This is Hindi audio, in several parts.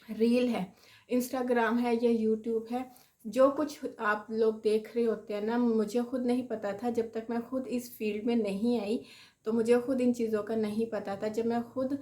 रील है, इंस्टाग्राम है या यूट्यूब है, जो कुछ आप लोग देख रहे होते हैं ना, मुझे खुद नहीं पता था जब तक मैं खुद इस फील्ड में नहीं आई। तो मुझे खुद इन चीज़ों का नहीं पता था। जब मैं खुद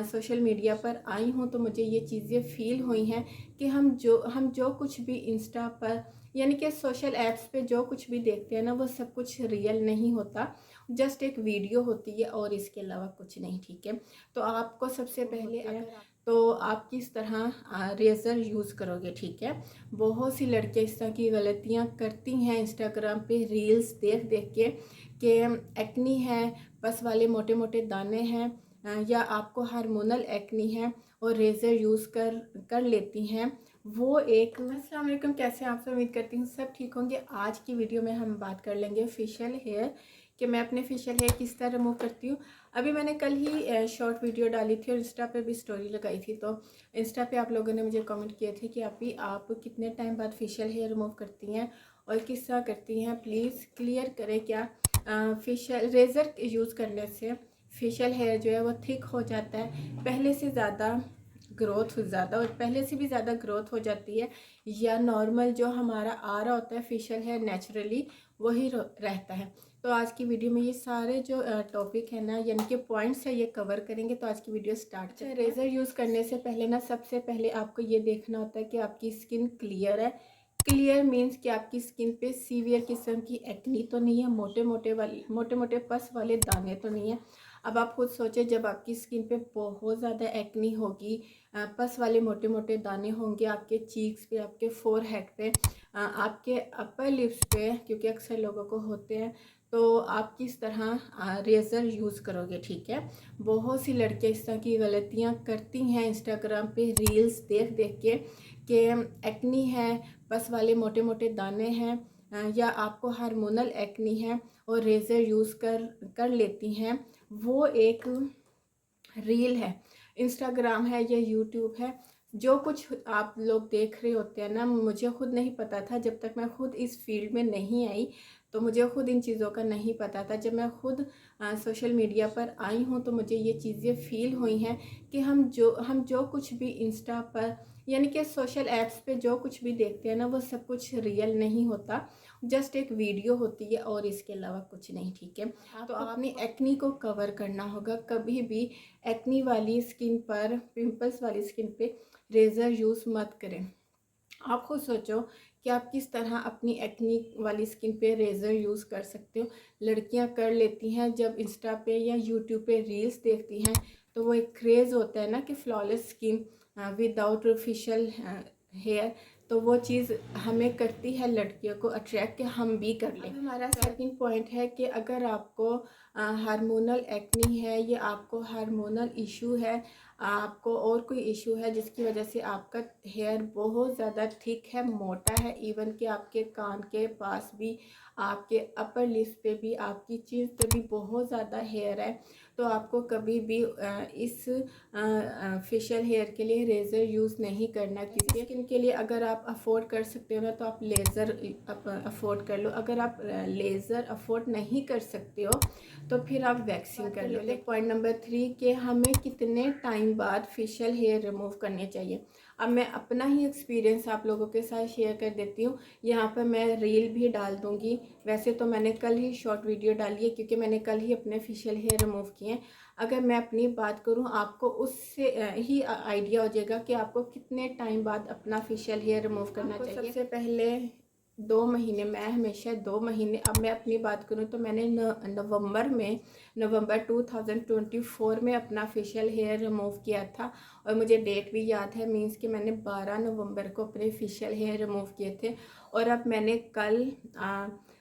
सोशल मीडिया पर आई हूँ तो मुझे ये चीज़ें फ़ील हुई हैं कि हम जो कुछ भी इंस्टा पर यानी कि सोशल ऐप्स पे जो कुछ भी देखते हैं ना, वो सब कुछ रियल नहीं होता। जस्ट एक वीडियो होती है और इसके अलावा कुछ नहीं, ठीक है। तो आपको सबसे पहले अगर तो आप किस तरह रेज़र यूज़ करोगे, ठीक है। बहुत सी लड़कियां इस तरह की गलतियां करती हैं इंस्टाग्राम पे रील्स देख देख के कि एक्नी है, बस वाले मोटे मोटे दाने हैं, या आपको हार्मोनल एक्नी है और रेज़र यूज़ कर लेती हैं। वो एक अस्सलाम वालेकुम, कैसे आप सब? उम्मीद करती हूँ सब ठीक होंगे। आज की वीडियो में हम बात कर लेंगे फेशियल हेयर, कि मैं अपने फेशियल हेयर किस तरह रिमूव करती हूँ। अभी मैंने कल ही शॉर्ट वीडियो डाली थी और इंस्टा पे भी स्टोरी लगाई थी। तो इंस्टा पे आप लोगों ने मुझे कमेंट किए थे कि आप कितने टाइम बाद फेशियल हेयर रिमूव करती हैं और किस तरह करती हैं, प्लीज़ क्लियर करें। क्या फेशियल रेज़र यूज़ करने से फेशियल हेयर जो है वो थिक हो जाता है, पहले से ज़्यादा ग्रोथ ज़्यादा और पहले से भी ज़्यादा ग्रोथ हो जाती है, या नॉर्मल जो हमारा आ रहा होता है फेशियल हेयर नेचुरली वही रहता है। तो आज की वीडियो में ये सारे जो टॉपिक है ना, यानी कि पॉइंट्स है, ये कवर करेंगे। तो आज की वीडियो स्टार्ट करते हैं। रेज़र यूज़ करने से पहले ना, सबसे पहले आपको ये देखना होता है कि आपकी स्किन क्लियर है। क्लियर मीन्स कि आपकी स्किन पे सीवियर किस्म की एक्नी तो नहीं है, मोटे मोटे पस वाले दाने तो नहीं है। अब आप खुद सोचें, जब आपकी स्किन पे बहुत ज़्यादा एक्नी होगी, पस वाले मोटे मोटे दाने होंगे आपके चीक्स पे, आपके फोरहेड पे, आपके अपर लिप्स पे, क्योंकि अक्सर लोगों को होते हैं। तो आप किस तरह रेज़र यूज़ करोगे, ठीक है। बहुत सी लड़कियां इस तरह की गलतियां करती हैं इंस्टाग्राम पे रील्स देख देख के कि एक्नी है, बस वाले मोटे मोटे दाने हैं, या आपको हार्मोनल एक्नी है और रेज़र यूज़ कर लेती हैं। वो एक रील है, इंस्टाग्राम है या यूट्यूब है, जो कुछ आप लोग देख रहे होते हैं ना, मुझे खुद नहीं पता था जब तक मैं खुद इस फील्ड में नहीं आई। तो मुझे खुद इन चीज़ों का नहीं पता था। जब मैं खुद सोशल मीडिया पर आई हूँ तो मुझे ये चीज़ें फ़ील हुई हैं कि हम जो कुछ भी इंस्टा पर यानी कि सोशल ऐप्स पे जो कुछ भी देखते हैं ना, वो सब कुछ रियल नहीं होता। जस्ट एक वीडियो होती है और इसके अलावा कुछ नहीं, ठीक है। तो अपनी एक्नी को कवर करना होगा। कभी भी एक्नी वाली स्किन पर, पिंपल्स वाली स्किन पे रेज़र यूज़ मत करें। आप खुद सोचो कि आप किस तरह अपनी एक्नी वाली स्किन पे रेज़र यूज़ कर सकते हो। लड़कियां कर लेती हैं जब इंस्टा पे या यूट्यूब पे रील्स देखती हैं, तो वो एक क्रेज़ होता है ना कि flawless skin without facial hair. तो वो चीज़ हमें करती है लड़कियों को अट्रैक्ट कि हम भी कर लें। हमारा सेकंड पॉइंट है कि अगर आपको हार्मोनल एक्नी है या आपको हार्मोनल इशू है, आपको और कोई इशू है जिसकी वजह से आपका हेयर बहुत ज़्यादा थिक है, मोटा है, इवन कि आपके कान के पास भी, आपके अपर लिप्स पे भी, आपकी चीज़ पे भी बहुत ज़्यादा हेयर है, तो आपको कभी भी इस फेशियल हेयर के लिए रेज़र यूज़ नहीं करना। क्योंकि स्किन के लिए अगर आप अफोर्ड कर सकते हो ना, तो आप लेज़र अफोर्ड कर लो। अगर आप लेज़र अफोर्ड नहीं कर सकते हो तो फिर आप वैक्सिंग कर लो। पॉइंट नंबर 3 कि हमें कितने टाइम बाद फेशियल हेयर रिमूव करने चाहिए। अब मैं अपना ही एक्सपीरियंस आप लोगों के साथ शेयर कर देती हूँ। यहाँ पर मैं रील भी डाल दूँगी। वैसे तो मैंने कल ही शॉर्ट वीडियो डाली है, क्योंकि मैंने कल ही अपने फेशियल हेयर रिमूव किए हैं। अगर मैं अपनी बात करूँ, आपको उससे ही आइडिया हो जाएगा कि आपको कितने टाइम बाद अपना फेशियल हेयर रिमूव करना चाहिए। सबसे पहले 2 महीने, मैं हमेशा 2 महीने, अब मैं अपनी बात करूँ तो मैंने नवंबर 2024 में अपना फेशियल हेयर रिमूव किया था। और मुझे डेट भी याद है, मींस कि मैंने 12 नवंबर को अपने फेशियल हेयर रिमूव किए थे। और अब मैंने कल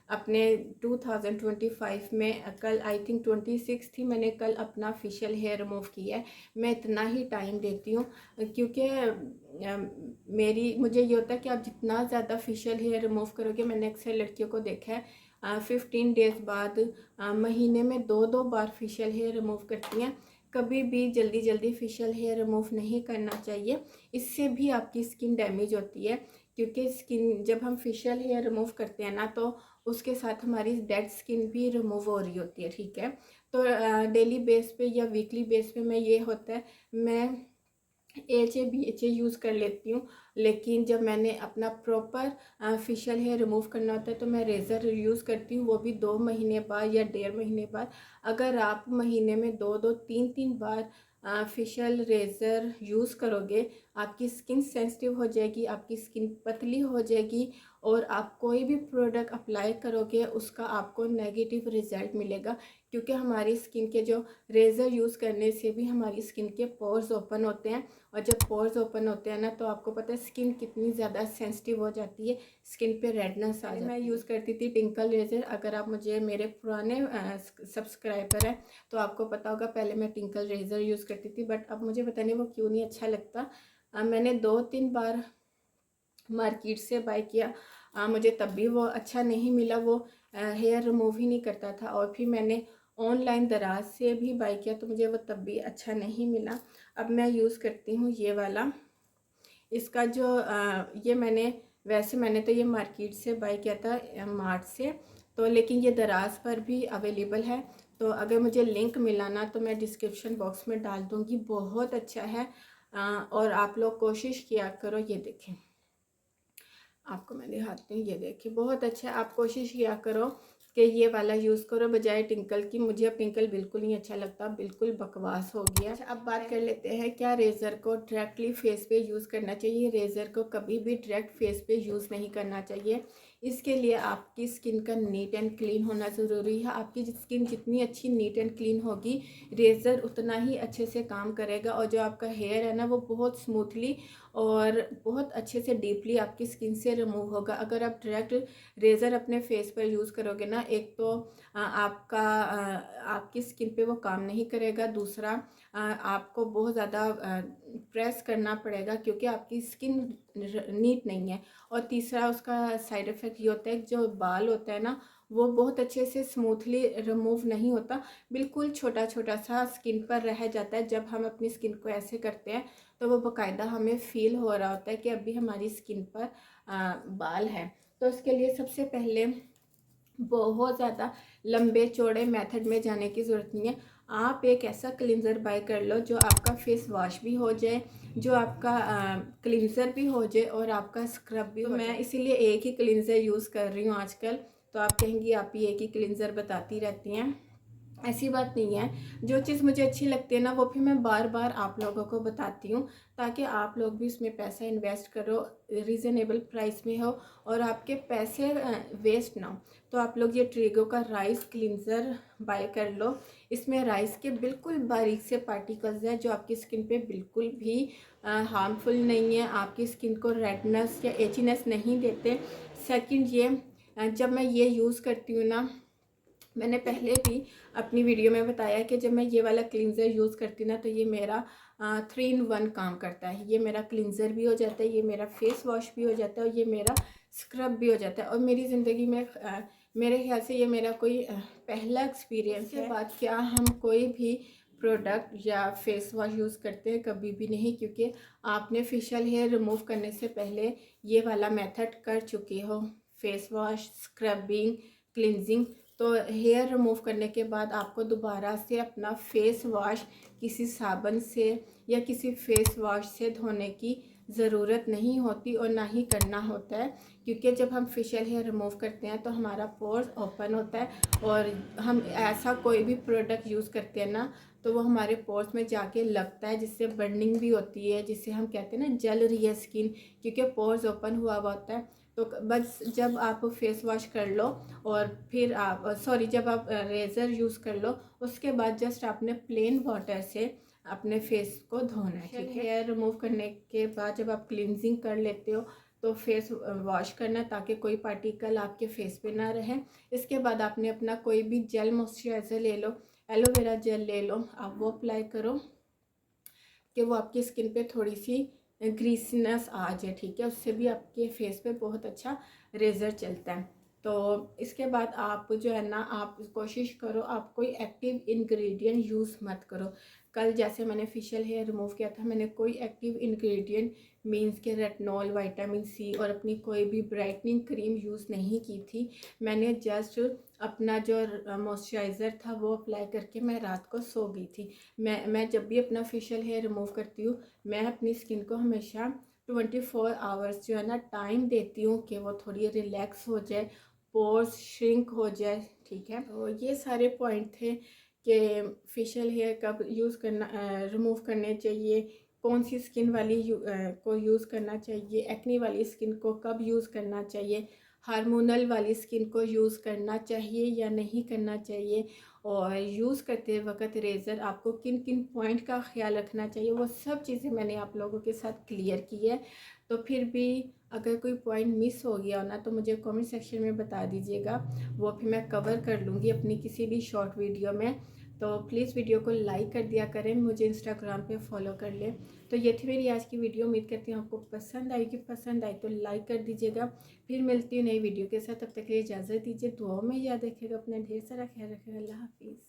अपने 2025 में, कल आई थिंक 26 थी, मैंने कल अपना फेशियल हेयर रिमूव किया है। मैं इतना ही टाइम देती हूँ क्योंकि मुझे ये होता है कि आप जितना ज़्यादा फेशियल हेयर रिमूव करोगे, मैंने अक्सर लड़कियों को देखा है 15 डेज़ बाद, महीने में 2-2 बार फेशियल हेयर रिमूव करती हैं। कभी भी जल्दी जल्दी फेशियल हेयर रिमूव नहीं करना चाहिए, इससे भी आपकी स्किन डैमेज होती है। क्योंकि स्किन, जब हम फेशियल हेयर रिमूव करते हैं ना, तो उसके साथ हमारी डेड स्किन भी रिमूव हो रही होती है, ठीक है। तो डेली बेस पे या वीकली बेस पे मैं ये होता है, मैं AHA BHA यूज़ कर लेती हूँ। लेकिन जब मैंने अपना प्रॉपर फेशियल हेयर रिमूव करना होता है तो मैं रेज़र यूज़ करती हूँ, वो भी 2 महीने बाद या 1.5 महीने बाद। अगर आप महीने में 2-2 3-3 बार फेशियल रेज़र यूज़ करोगे, आपकी स्किन सेंसिटिव हो जाएगी, आपकी स्किन पतली हो जाएगी और आप कोई भी प्रोडक्ट अप्लाई करोगे उसका आपको नेगेटिव रिज़ल्ट मिलेगा। क्योंकि हमारी स्किन के जो रेज़र यूज़ करने से भी हमारी स्किन के पोर्स ओपन होते हैं, और जब पोर्स ओपन होते हैं ना तो आपको पता है स्किन कितनी ज़्यादा सेंसिटिव हो जाती है, स्किन पे रेडनेस आ जाती है। मैं यूज़ करती थी टिंकल रेज़र। अगर आप मुझे मेरे पुराने सब्सक्राइबर हैं तो आपको पता होगा, पहले मैं टिंकल रेज़र यूज़ करती थी, बट अब मुझे पता नहीं वो क्यों नहीं अच्छा लगता। मैंने 2-3 बार मार्केट से बाय किया, मुझे तब भी वो अच्छा नहीं मिला, वो हेयर रिमूव ही नहीं करता था। और फिर मैंने ऑनलाइन दराज से भी बाय किया तो मुझे वो तब भी अच्छा नहीं मिला। अब मैं यूज़ करती हूँ ये वाला। इसका जो ये मैंने तो ये मार्केट से बाय किया था, मार्ट से, तो लेकिन ये दराज पर भी अवेलेबल है। तो अगर मुझे लिंक मिला ना तो मैं डिस्क्रिप्शन बॉक्स में डाल दूँगी। बहुत अच्छा है, और आप लोग कोशिश किया करो। ये देखें, आपको मैं दिखाती हूँ, ये देखिए बहुत अच्छा है। आप कोशिश किया करो कि ये वाला यूज़ करो बजाय टिंकल की। मुझे अब टिंकल बिल्कुल नहीं अच्छा लगता, बिल्कुल बकवास हो गया। अच्छा, अब बात कर लेते हैं क्या रेज़र को डायरेक्टली फेस पे यूज़ करना चाहिए। रेज़र को कभी भी डायरेक्ट फेस पे यूज़ नहीं करना चाहिए। इसके लिए आपकी स्किन का नीट एंड क्लीन होना ज़रूरी है। आपकी स्किन जितनी अच्छी नीट एंड क्लीन होगी, रेज़र उतना ही अच्छे से काम करेगा, और जो आपका हेयर है ना वो बहुत स्मूथली और बहुत अच्छे से डीपली आपकी स्किन से रिमूव होगा। अगर आप डायरेक्ट रेज़र अपने फेस पर यूज़ करोगे ना, एक तो आपकी स्किन पे वो काम नहीं करेगा, दूसरा आपको बहुत ज़्यादा प्रेस करना पड़ेगा क्योंकि आपकी स्किन नीट नहीं है, और तीसरा उसका साइड इफ़ेक्ट ये होता है जो बाल होता है ना वो बहुत अच्छे से स्मूथली रिमूव नहीं होता, बिल्कुल छोटा छोटा सा स्किन पर रह जाता है। जब हम अपनी स्किन को ऐसे करते हैं तो वो बाकायदा हमें फ़ील हो रहा होता है कि अभी हमारी स्किन पर बाल हैं। तो उसके लिए सबसे पहले बहुत ज़्यादा लंबे चौड़े मेथड में जाने की ज़रूरत नहीं है। आप एक ऐसा क्लींज़र बाय कर लो जो आपका फेस वॉश भी हो जाए, जो आपका क्लींज़र भी हो जाए और आपका स्क्रब भी हो जाए। मैं इसीलिए एक ही क्लींज़र यूज़ कर रही हूँ आजकल। तो आप कहेंगी आप ही एक ही क्लींज़र बताती रहती हैं, ऐसी बात नहीं है। जो चीज़ मुझे अच्छी लगती है ना वो फिर मैं बार बार आप लोगों को बताती हूँ, ताकि आप लोग भी इसमें पैसा इन्वेस्ट करो, रीज़नेबल प्राइस में हो और आपके पैसे वेस्ट ना हो। तो आप लोग ये ट्रीगो का राइस क्लींज़र बाय कर लो। इसमें राइस के बिल्कुल बारीक से पार्टिकल्स हैं जो आपकी स्किन पे बिल्कुल भी हार्मफुल नहीं है, आपकी स्किन को रेडनेस या एचीनेस नहीं देते। सेकंड ये, जब मैं ये यूज़ करती हूँ ना, मैंने पहले भी अपनी वीडियो में बताया कि जब मैं ये वाला क्लींज़र यूज़ करती ना तो ये मेरा 3 in 1 काम करता है। ये मेरा क्लींज़र भी हो जाता है, ये मेरा फेस वॉश भी हो जाता है और ये मेरा स्क्रब भी हो जाता है। और मेरी ज़िंदगी में मेरे ख्याल से ये मेरा कोई पहला एक्सपीरियंस है। बाद क्या हम कोई भी प्रोडक्ट या फेस वॉश यूज़ करते हैं, कभी भी नहीं, क्योंकि आपने फेशियल हेयर रिमूव करने से पहले ये वाला मेथड कर चुके हो, फेस वॉश, स्क्रबिंग, क्लिनजिंग। तो हेयर रिमूव करने के बाद आपको दोबारा से अपना फेस वॉश किसी साबुन से या किसी फेस वॉश से धोने की ज़रूरत नहीं होती और ना ही करना होता है, क्योंकि जब हम फेशियल हेयर रिमूव करते हैं तो हमारा पोर्स ओपन होता है और हम ऐसा कोई भी प्रोडक्ट यूज़ करते हैं ना तो वो हमारे पोर्स में जाके लगता है, जिससे बर्निंग भी होती है, जिससे हम कहते हैं ना जल रही है स्किन, क्योंकि पोर्स ओपन हुआ होता है। तो बस जब आप फेस वॉश कर लो और फिर आप जब आप रेज़र यूज़ कर लो, उसके बाद जस्ट आपने प्लेन वाटर से अपने फेस को धोना है, ठीक है। हेयर रिमूव करने के बाद जब आप क्लिनजिंग कर लेते हो तो फेस वॉश करना ताकि कोई पार्टिकल आपके फेस पे ना रहे। इसके बाद आपने अपना कोई भी जेल मॉइस्चराइज़र ले लो, एलोवेरा जेल ले लो, आप वो अप्लाई करो कि वो आपकी स्किन पे थोड़ी सी ग्रीसीनेस आ जाए, ठीक है। उससे भी आपके फेस पे बहुत अच्छा रेज़र चलता है। तो इसके बाद आप जो है ना, आप कोशिश करो आप कोई एक्टिव इंग्रेडिएंट यूज़ मत करो। कल जैसे मैंने फेशियल हेयर रिमूव किया था, मैंने कोई एक्टिव इंग्रेडिएंट मींस के रेटिनॉल, विटामिन सी और अपनी कोई भी ब्राइटनिंग क्रीम यूज़ नहीं की थी। मैंने जस्ट अपना जो मॉइस्चराइज़र था वो अप्लाई करके मैं रात को सो गई थी। मैं जब भी अपना फेशियल हेयर रिमूव करती हूँ, मैं अपनी स्किन को हमेशा 24 आवर्स जो है ना टाइम देती हूँ कि वो थोड़ी रिलैक्स हो जाए, पोर्स श्रिंक हो जाए। ठीक है, तो ये सारे पॉइंट थे कि फेशियल हेयर कब यूज़ करना, रिमूव करने चाहिए, कौन सी स्किन वाली को यूज़ करना चाहिए, एक्ने वाली स्किन को कब यूज़ करना चाहिए, हार्मोनल वाली स्किन को यूज़ करना चाहिए या नहीं करना चाहिए, और यूज़ करते वक्त रेज़र आपको किन किन पॉइंट का ख्याल रखना चाहिए, वो सब चीज़ें मैंने आप लोगों के साथ क्लियर की है। तो फिर भी अगर कोई पॉइंट मिस हो गया हो ना तो मुझे कमेंट सेक्शन में बता दीजिएगा, वो फिर मैं कवर कर लूँगी अपनी किसी भी शॉर्ट वीडियो में। तो प्लीज़ वीडियो को लाइक कर दिया करें, मुझे इंस्टाग्राम पे फॉलो कर लें। तो ये थी मेरी आज की वीडियो, उम्मीद करती हूँ आपको पसंद आएगी। पसंद आई तो लाइक कर दीजिएगा। फिर मिलती हूँ नई वीडियो के साथ, तब तक के लिए इजाज़त दीजिए। दुआओं में याद रखिएगा, अपना ढेर सारा ख्याल रखिएगा। अल्लाह हाफिज़।